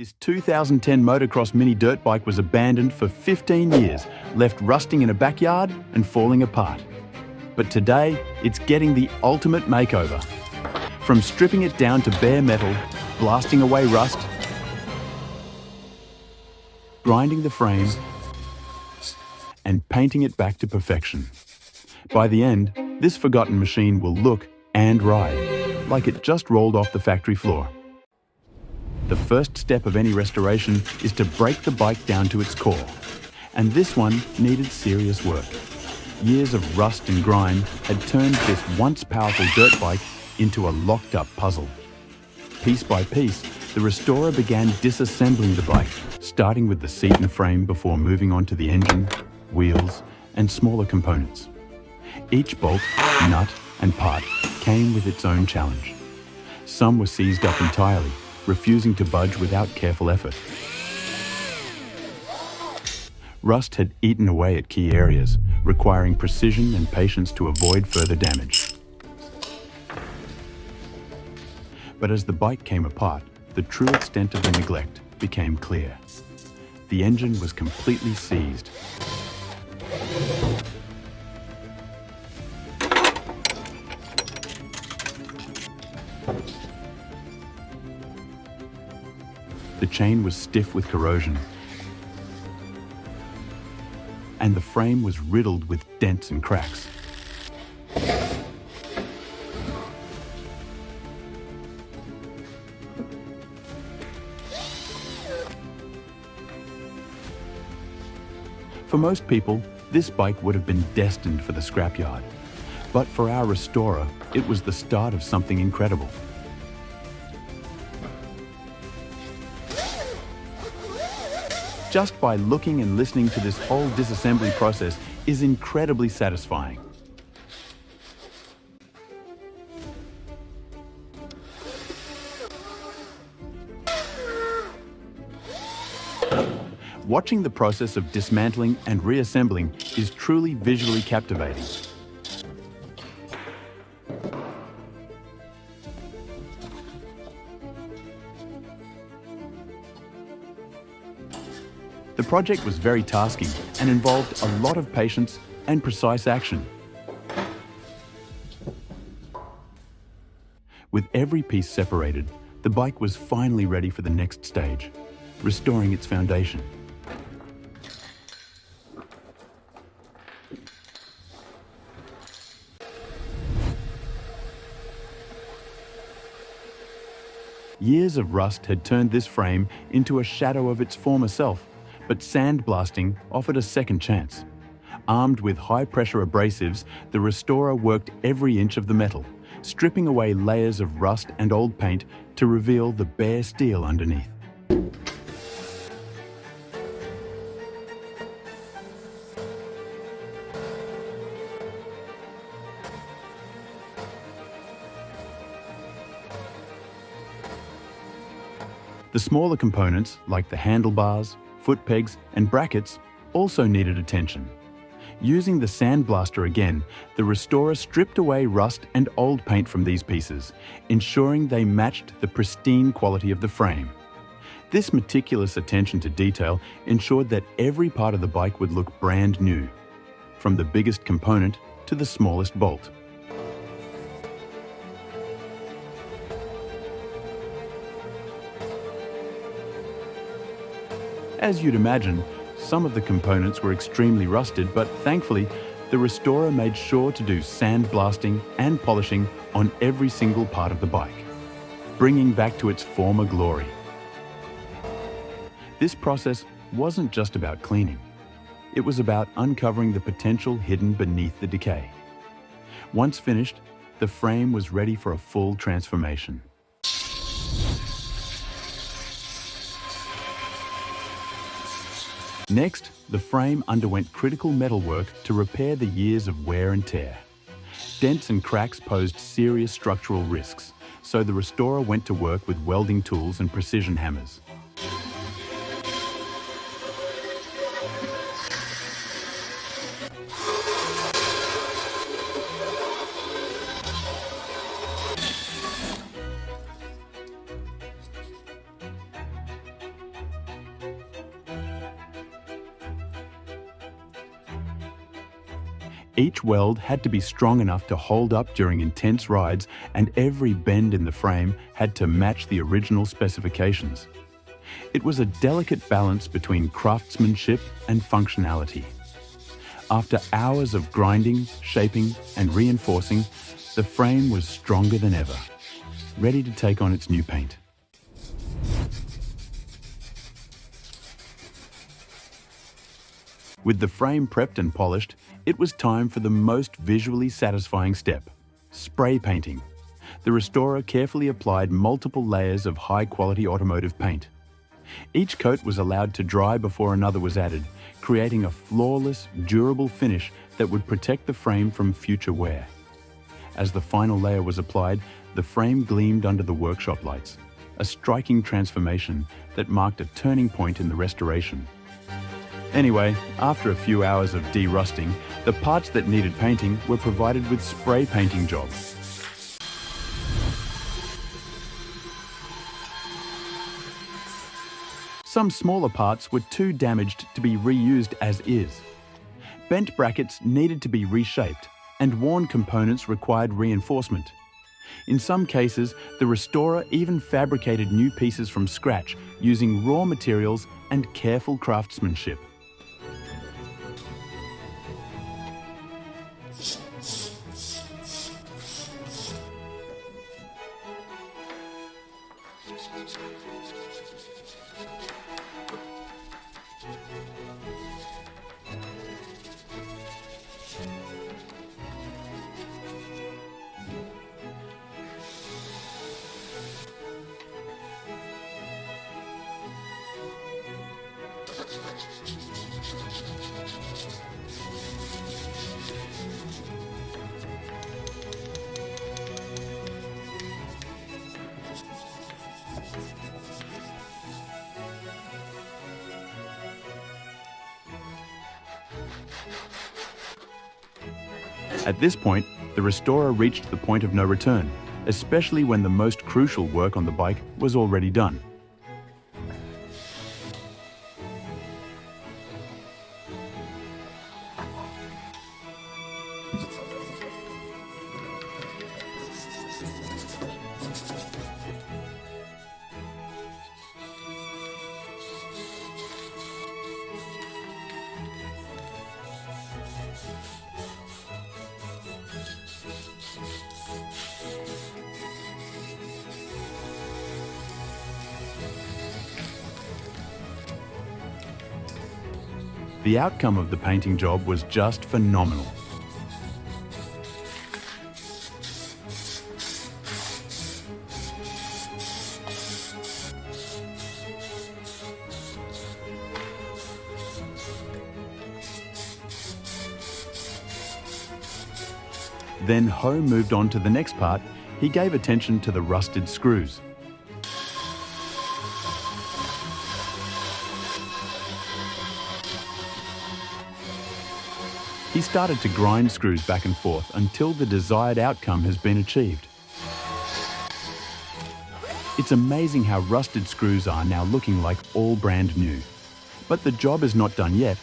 This 2010 motocross mini dirt bike was abandoned for 15 years, left rusting in a backyard and falling apart. But today, it's getting the ultimate makeover. From stripping it down to bare metal, blasting away rust, grinding the frame, and painting it back to perfection. By the end, this forgotten machine will look and ride like it just rolled off the factory floor. The first step of any restoration is to break the bike down to its core. And this one needed serious work. Years of rust and grime had turned this once powerful dirt bike into a locked-up puzzle. Piece by piece, the restorer began disassembling the bike, starting with the seat and frame before moving on to the engine, wheels, and smaller components. Each bolt, nut, and part came with its own challenge. Some were seized up entirely, refusing to budge without careful effort. Rust had eaten away at key areas, requiring precision and patience to avoid further damage. But as the bike came apart, the true extent of the neglect became clear. The engine was completely seized. The chain was stiff with corrosion, and the frame was riddled with dents and cracks. For most people, this bike would have been destined for the scrapyard. But for our restorer, it was the start of something incredible. Just by looking and listening to this whole disassembly process is incredibly satisfying. Watching the process of dismantling and reassembling is truly visually captivating. The project was very tasking and involved a lot of patience and precise action. With every piece separated, the bike was finally ready for the next stage, restoring its foundation. Years of rust had turned this frame into a shadow of its former self, but sandblasting offered a second chance. Armed with high-pressure abrasives, the restorer worked every inch of the metal, stripping away layers of rust and old paint to reveal the bare steel underneath. The smaller components, like the handlebars, foot pegs, and brackets, also needed attention. Using the sandblaster again, the restorer stripped away rust and old paint from these pieces, ensuring they matched the pristine quality of the frame. This meticulous attention to detail ensured that every part of the bike would look brand new, from the biggest component to the smallest bolt. As you'd imagine, some of the components were extremely rusted, but thankfully, the restorer made sure to do sandblasting and polishing on every single part of the bike, bringing back to its former glory. This process wasn't just about cleaning. It was about uncovering the potential hidden beneath the decay. Once finished, the frame was ready for a full transformation. Next, the frame underwent critical metalwork to repair the years of wear and tear. Dents and cracks posed serious structural risks, so the restorer went to work with welding tools and precision hammers. Each weld had to be strong enough to hold up during intense rides, and every bend in the frame had to match the original specifications. It was a delicate balance between craftsmanship and functionality. After hours of grinding, shaping, and reinforcing, the frame was stronger than ever, ready to take on its new paint. With the frame prepped and polished, it was time for the most visually satisfying step: spray painting. The restorer carefully applied multiple layers of high-quality automotive paint. Each coat was allowed to dry before another was added, creating a flawless, durable finish that would protect the frame from future wear. As the final layer was applied, the frame gleamed under the workshop lights, a striking transformation that marked a turning point in the restoration. Anyway, after a few hours of de-rusting, the parts that needed painting were provided with spray painting jobs. Some smaller parts were too damaged to be reused as is. Bent brackets needed to be reshaped, and worn components required reinforcement. In some cases, the restorer even fabricated new pieces from scratch using raw materials and careful craftsmanship. At this point, the restorer reached the point of no return, especially when the most crucial work on the bike was already done. The outcome of the painting job was just phenomenal. Then Ho moved on to the next part. He gave attention to the rusted screws. He started to grind screws back and forth until the desired outcome has been achieved. It's amazing how rusted screws are now looking like all brand new. But the job is not done yet.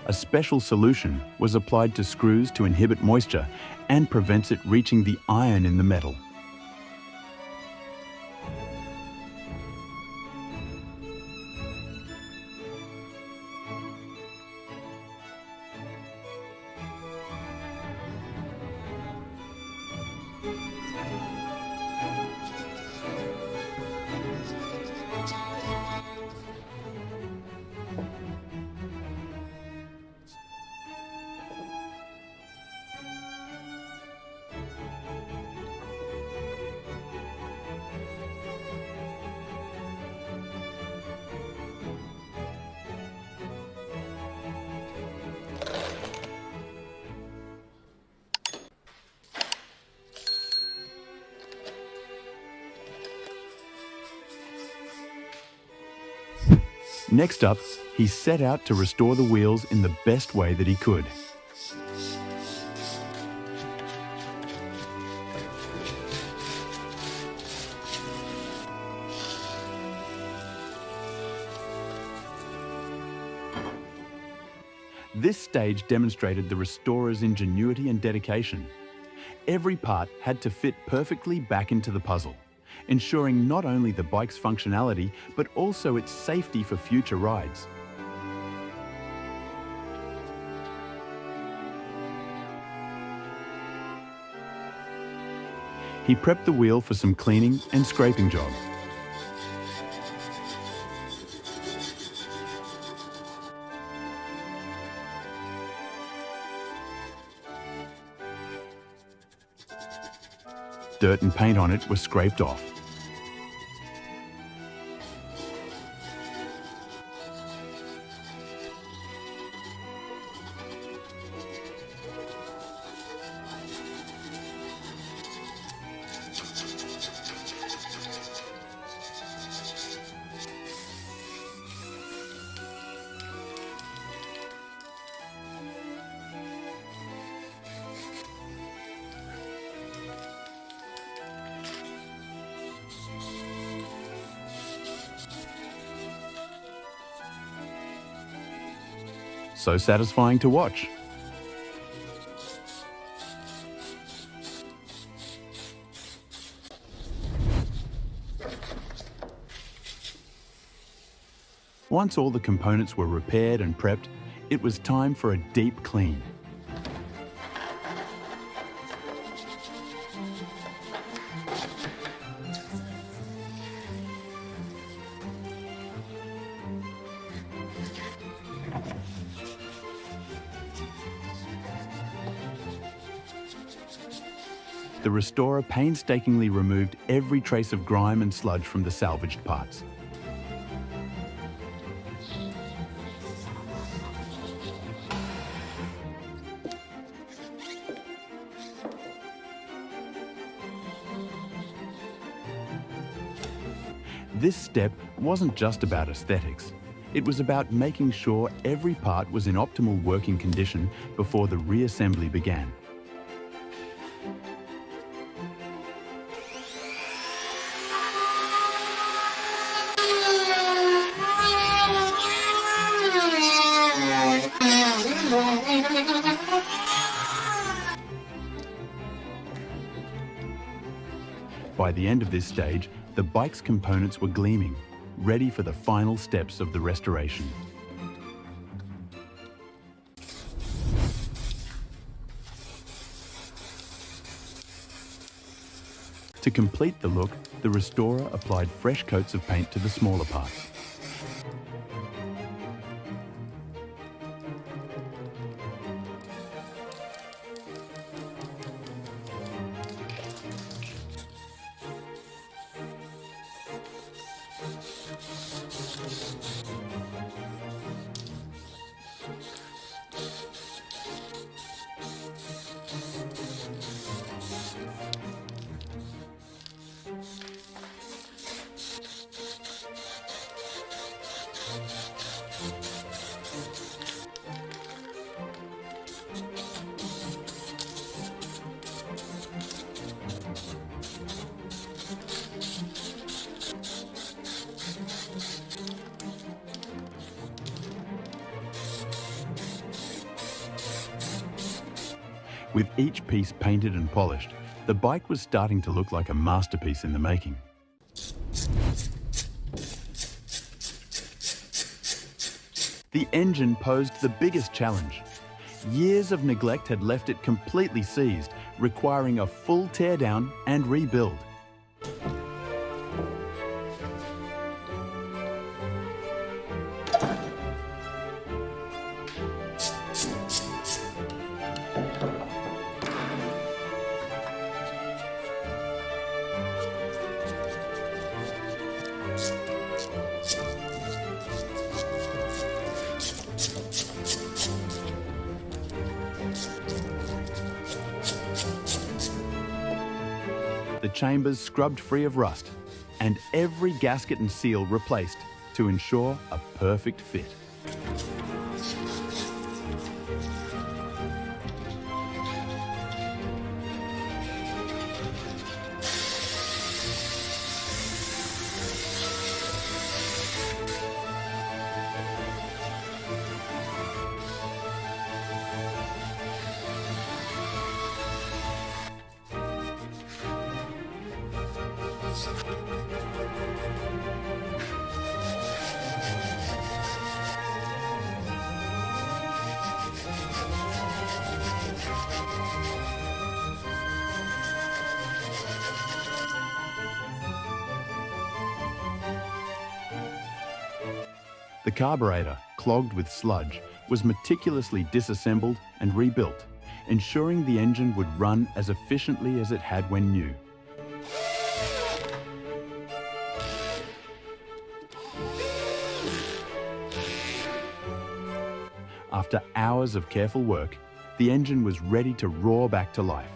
A special solution was applied to screws to inhibit moisture and prevents it reaching the iron in the metal. Next up, he set out to restore the wheels in the best way that he could. This stage demonstrated the restorer's ingenuity and dedication. Every part had to fit perfectly back into the puzzle, ensuring not only the bike's functionality, but also its safety for future rides. He prepped the wheel for some cleaning and scraping job. Dirt and paint on it were scraped off. So satisfying to watch. Once all the components were repaired and prepped, it was time for a deep clean. The restorer painstakingly removed every trace of grime and sludge from the salvaged parts. This step wasn't just about aesthetics. It was about making sure every part was in optimal working condition before the reassembly began. By the end of this stage, the bike's components were gleaming, ready for the final steps of the restoration. To complete the look, the restorer applied fresh coats of paint to the smaller parts. With each piece painted and polished, the bike was starting to look like a masterpiece in the making. The engine posed the biggest challenge. Years of neglect had left it completely seized, requiring a full teardown and rebuild. The chambers scrubbed free of rust, and every gasket and seal replaced to ensure a perfect fit. The carburetor, clogged with sludge, was meticulously disassembled and rebuilt, ensuring the engine would run as efficiently as it had when new. After hours of careful work, the engine was ready to roar back to life.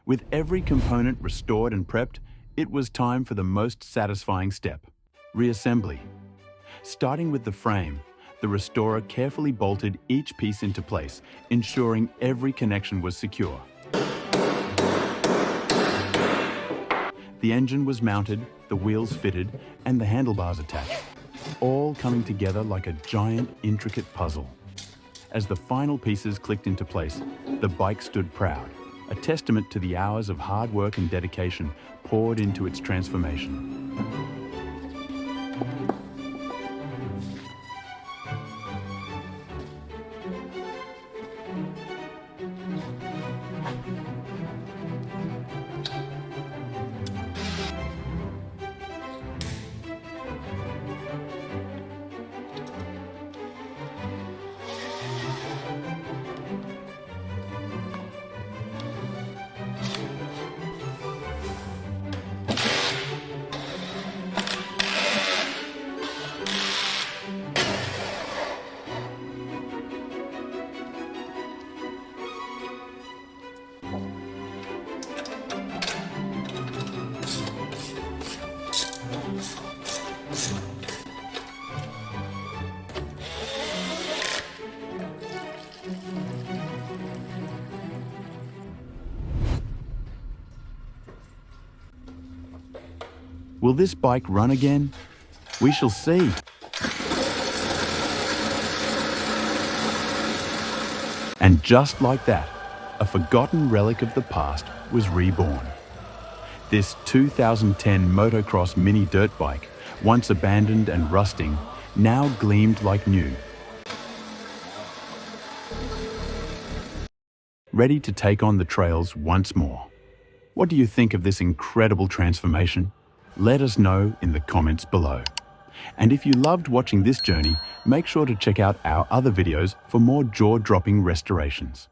With every component restored and prepped, it was time for the most satisfying step: reassembly. Starting with the frame, the restorer carefully bolted each piece into place, ensuring every connection was secure. The engine was mounted, the wheels fitted, and the handlebars attached, all coming together like a giant, intricate puzzle. As the final pieces clicked into place, the bike stood proud, a testament to the hours of hard work and dedication poured into its transformation. Will this bike run again? We shall see. And just like that, a forgotten relic of the past was reborn. This 2010 motocross mini dirt bike, once abandoned and rusting, now gleamed like new. Ready to take on the trails once more. What do you think of this incredible transformation? Let us know in the comments below. And if you loved watching this journey, make sure to check out our other videos for more jaw-dropping restorations.